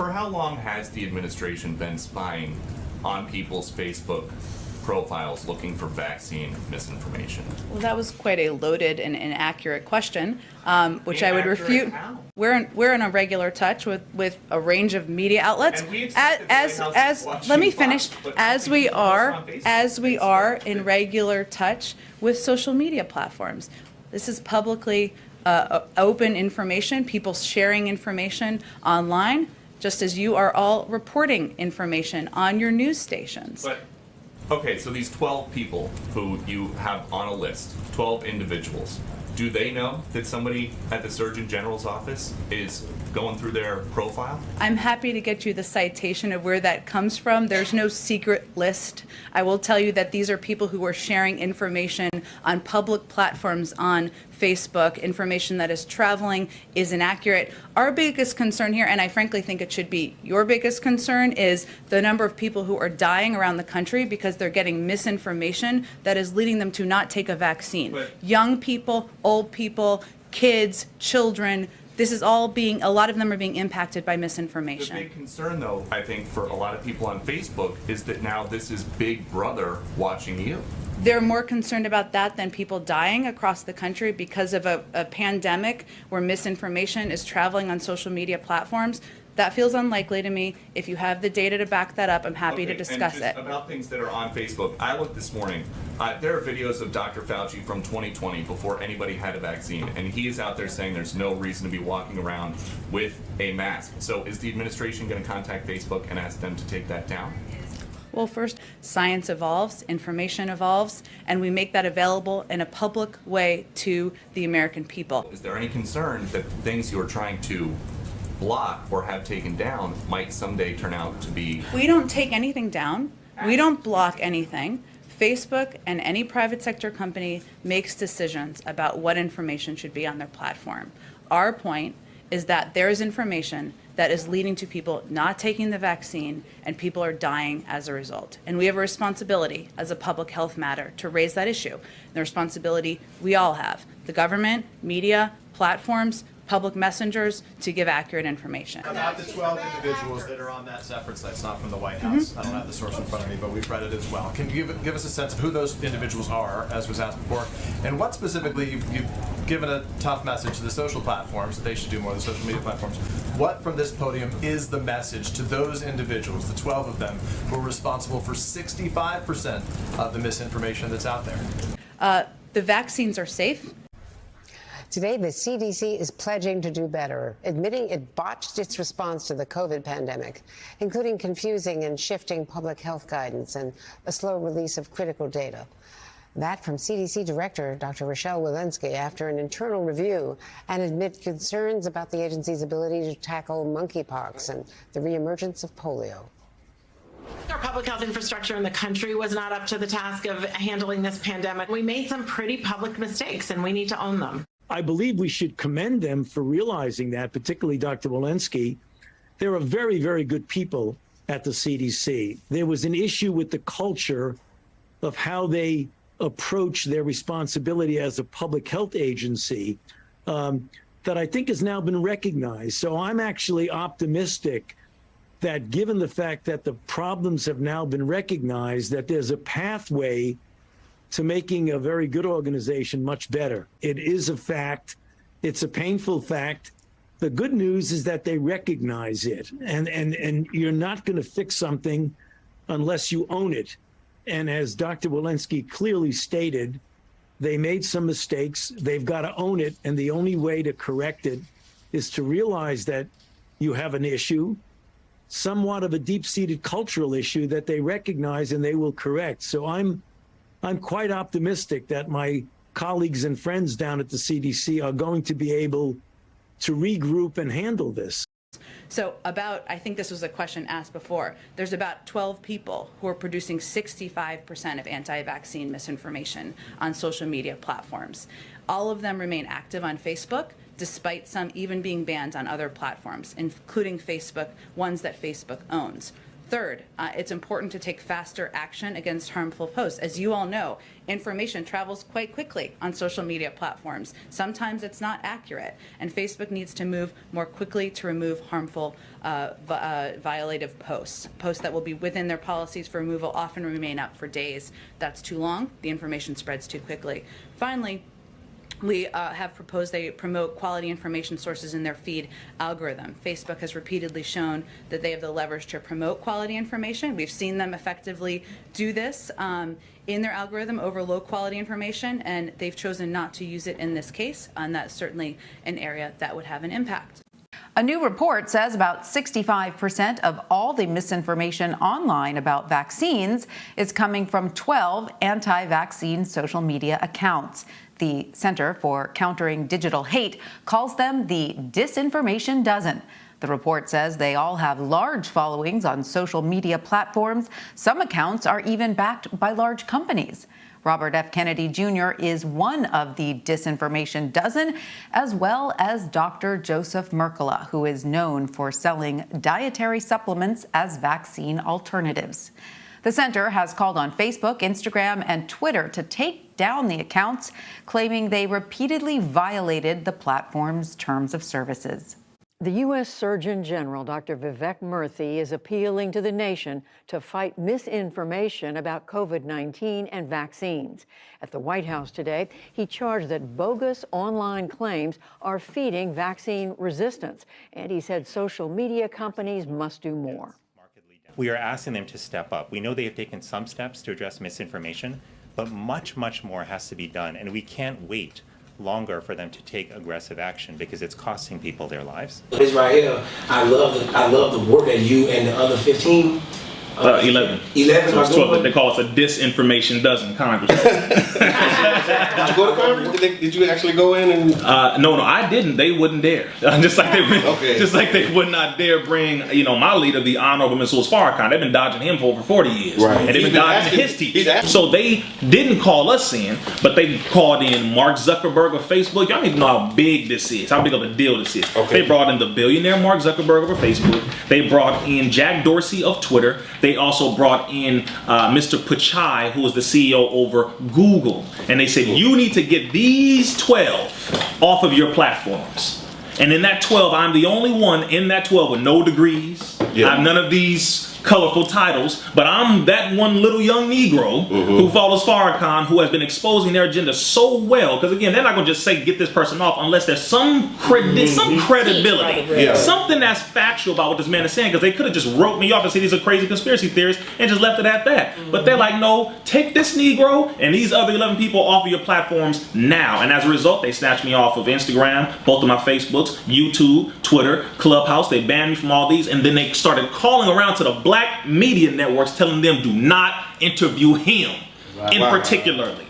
For how long has the administration been spying on people's Facebook profiles looking for vaccine misinformation? Well, that was quite a loaded and inaccurate question, which I would refute. How? We're in a regular touch with a range of media outlets. And we expect the White House to watch let me you finish. Fox, but As people we post on are Facebook. in regular touch with social media platforms. This is publicly open information. People sharing information online, just as you are all reporting information on your news stations. But okay, so these 12 people who you have on a list, 12 individuals, do they know that somebody at the Surgeon General's office is going through their profile? I'm happy to get you the citation of where that comes from. There's no secret list. I will tell you that these are people who are sharing information on public platforms on Facebook, information that is traveling, is inaccurate. Our biggest concern here, and I frankly think it should be your biggest concern, is the number of people who are dying around the country because they're getting misinformation that is leading them to not take a vaccine. But young people, old people, kids, children, this is all being, a lot of them are being impacted by misinformation. the big concern, though, I think, for a lot of people on Facebook is that now this is Big Brother watching you. They're more concerned about that than people dying across the country because of a pandemic where misinformation is traveling on social media platforms. That feels unlikely to me. If you have the data to back that up, I'm happy to discuss and it. About things that are on Facebook, I looked this morning. There are videos of Dr. Fauci from 2020 before anybody had a vaccine, and he is out there saying there's no reason to be walking around with a mask. So is the administration going to contact Facebook and ask them to take that down? Well, first, science evolves, information evolves, and we make that available in a public way to the American people. Is there any concern that the things you're trying to block or have taken down might someday turn out to be... We don't take anything down. We don't block anything. Facebook and any private sector company makes decisions about what information should be on their platform. Our point is that there is information that is leading to people not taking the vaccine, and people are dying as a result. And we have a responsibility as a public health matter to raise that issue. The responsibility we all have, the government, media, platforms, public messengers, to give accurate information. About the 12 individuals that are on that separate site, it's not from the White House. I don't have the source in front of me, but we've read it as well. Can you give us a sense of who those individuals are, as was asked before, and what specifically, you've given a tough message to the social platforms that they should do more, the social media platforms. What from this podium is the message to those individuals, the 12 of them, who are responsible for 65% of the misinformation that's out there? The vaccines are safe. Today, the CDC is pledging to do better, admitting it botched its response to the COVID pandemic, including confusing and shifting public health guidance and a slow release of critical data. That from CDC Director Dr. Rochelle Walensky after an internal review and amid concerns about the agency's ability to tackle monkeypox and the reemergence of polio. Our public health infrastructure in the country was not up to the task of handling this pandemic. We made some pretty public mistakes, and we need to own them. I believe we should commend them for realizing that, particularly Dr. Walensky. There are very, very good people at the CDC. There was an issue with the culture of how they approach their responsibility as a public health agency that I think has now been recognized. So I'm actually optimistic that given the fact that the problems have now been recognized, that there's a pathway to making a very good organization much better. It is a fact. It's a painful fact. The good news is that they recognize it, and you're not going to fix something unless you own it. And as Dr. Walensky clearly stated, they made some mistakes. They've got to own it, and the only way to correct it is to realize that you have an issue, somewhat of a deep-seated cultural issue that they recognize and they will correct. So I'm quite optimistic that my colleagues and friends down at the CDC are going to be able to regroup and handle this. So I think this was a question asked before, there's about 12 people who are producing 65% of anti-vaccine misinformation on social media platforms. All of them remain active on Facebook, despite some even being banned on other platforms, including Facebook, ones that Facebook owns. Third, it's important to take faster action against harmful posts. As you all know, information travels quite quickly on social media platforms. Sometimes it's not accurate, and Facebook needs to move more quickly to remove harmful violative posts. Posts that will be within their policies for removal often remain up for days. That's too long. The information spreads too quickly. Finally, we have proposed they promote quality information sources in their feed algorithm. Facebook has repeatedly shown that they have the leverage to promote quality information. We've seen them effectively do this in their algorithm over low quality information, and they've chosen not to use it in this case, and that's certainly an area that would have an impact. A new report says about 65% of all the misinformation online about vaccines is coming from 12 anti-vaccine social media accounts. The Center for Countering Digital Hate calls them the Disinformation Dozen. The report says they all have large followings on social media platforms. Some accounts are even backed by large companies. Robert F. Kennedy Jr. is one of the Disinformation Dozen, as well as Dr. Joseph Mercola, who is known for selling dietary supplements as vaccine alternatives. The center has called on Facebook, Instagram, and Twitter to take down the accounts, claiming they repeatedly violated the platform's terms of services. The U.S. Surgeon General, Dr. Vivek Murthy, is appealing to the nation to fight misinformation about COVID-19 and vaccines. At the White House today, he charged that bogus online claims are feeding vaccine resistance, and he said social media companies must do more. We are asking them to step up. We know they have taken some steps to address misinformation, but much, much more has to be done, and we can't wait longer for them to take aggressive action because it's costing people their lives. Israel, I love the work that you and the other 15. 11. 11. So it's 12. They call us a Disinformation Dozen, Congress. Did you go to Congress? Did you actually go in and? No, I didn't. They wouldn't dare. Just like they would not dare bring, my leader, the Honorable Mr. Farrakhan. They've been dodging him for over 40 years, right. And they've been dodging his teeth. So they didn't call us in, but they called in Mark Zuckerberg of Facebook. Y'all need to know how big this is, how big of a deal this is. Okay. They brought in the billionaire Mark Zuckerberg of Facebook. They brought in Jack Dorsey of Twitter. They also brought in Mr. Pichai, who is the CEO over Google. And they said, you need to get these 12 off of your platforms. And in that 12, I'm the only one in that 12 with no degrees. Yeah. I have none of these colorful titles, but I'm that one little young Negro who follows Farrakhan, who has been exposing their agenda so well. Because again, they're not going to just say get this person off unless there's some credibility, something that's factual about what this man is saying. Because they could have just wrote me off and said these are crazy conspiracy theorists and just left it at that. But they're like, no, take this Negro and these other 11 people off of your platforms now. And as a result, they snatched me off of Instagram, both of my Facebooks, YouTube, Twitter, Clubhouse. They banned me from all these, and then they started calling around to the black media networks telling them do not interview him particularly.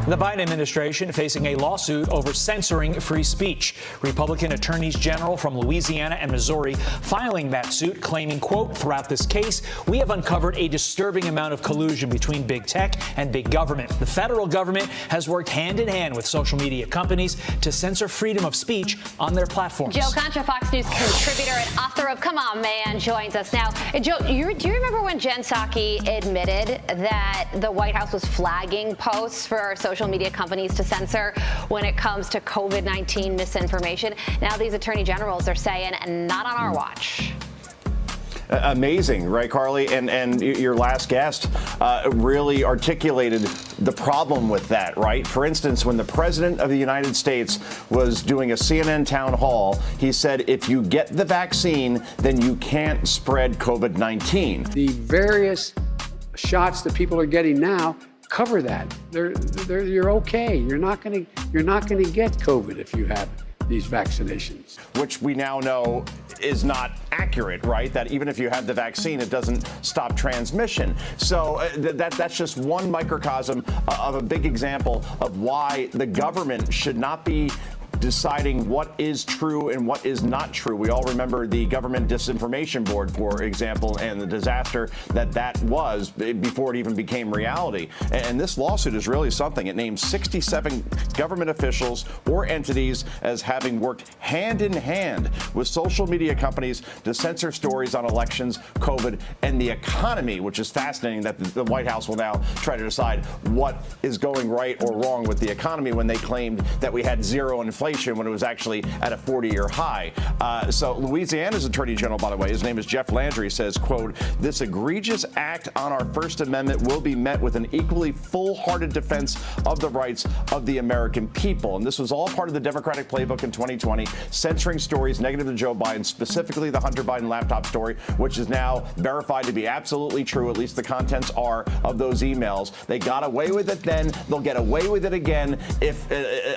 The Biden administration facing a lawsuit over censoring free speech. Republican attorneys general from Louisiana and Missouri filing that suit, claiming, quote, throughout this case, we have uncovered a disturbing amount of collusion between big tech and big government. The federal government has worked hand in hand with social media companies to censor freedom of speech on their platforms. Joe Concha, Fox News contributor and author of Come On Man, joins us now. Joe, do you remember when Jen Psaki admitted that the White House was flagging posts for social media companies to censor when it comes to COVID-19 misinformation? Now these attorney generals are saying, not on our watch. Amazing, right, Carly? And your last guest really articulated the problem with that, right? For instance, when the President of the United States was doing a CNN town hall, he said, if you get the vaccine, then you can't spread COVID-19. The various shots that people are getting now cover that. You're okay. You're not going to get COVID if you have these vaccinations. Which we now know is not accurate, right? That even if you have the vaccine, it doesn't stop transmission. So that's just one microcosm of a big example of why the government should not be deciding what is true and what is not true. We all remember the government disinformation board, for example, and the disaster that was before it even became reality. And this lawsuit is really something. It names 67 government officials or entities as having worked hand in hand with social media companies to censor stories on elections, COVID, and the economy, which is fascinating that the White House will now try to decide what is going right or wrong with the economy when they claimed that we had zero inflation when it was actually at a 40-year high. So Louisiana's Attorney General, by the way, his name is Jeff Landry, says, quote, "This egregious act on our First Amendment will be met with an equally full-hearted defense of the rights of the American people." And this was all part of the Democratic playbook in 2020, censoring stories negative to Joe Biden, specifically the Hunter Biden laptop story, which is now verified to be absolutely true, at least the contents are, of those emails. They got away with it then. They'll get away with it again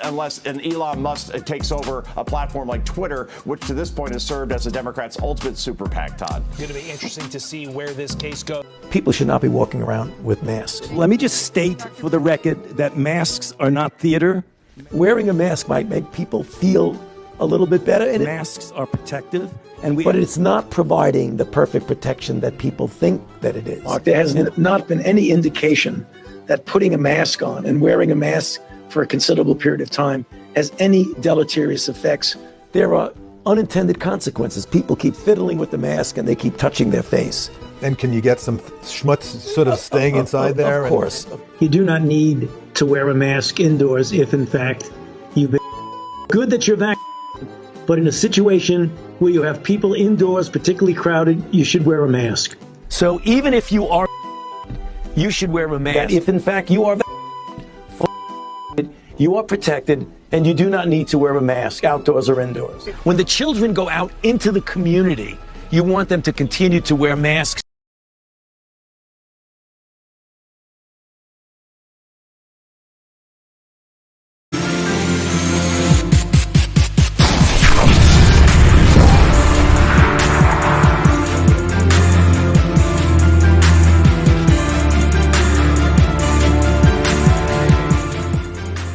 unless an Elon Musk takes over a platform like Twitter, which to this point has served as the Democrats' ultimate super PAC, Todd. It's going to be interesting to see where this case goes. People should not be walking around with masks. Let me just state for the record that masks are not theater. Wearing a mask might make people feel a little bit better, and masks are protective, but it's not providing the perfect protection that people think that it is. There has not been any indication that putting a mask on and wearing a mask for a considerable period of time has any deleterious effects. There are unintended consequences. People keep fiddling with the mask and they keep touching their face. And can you get some schmutz sort of staying inside there? Of course. You do not need to wear a mask indoors if, in fact, you've been good that you're vaccinated. But in a situation where you have people indoors, particularly crowded, you should wear a mask. So even if you are, you should wear a mask. If in fact you are vaccinated, you are protected, and you do not need to wear a mask outdoors or indoors. When the children go out into the community, you want them to continue to wear masks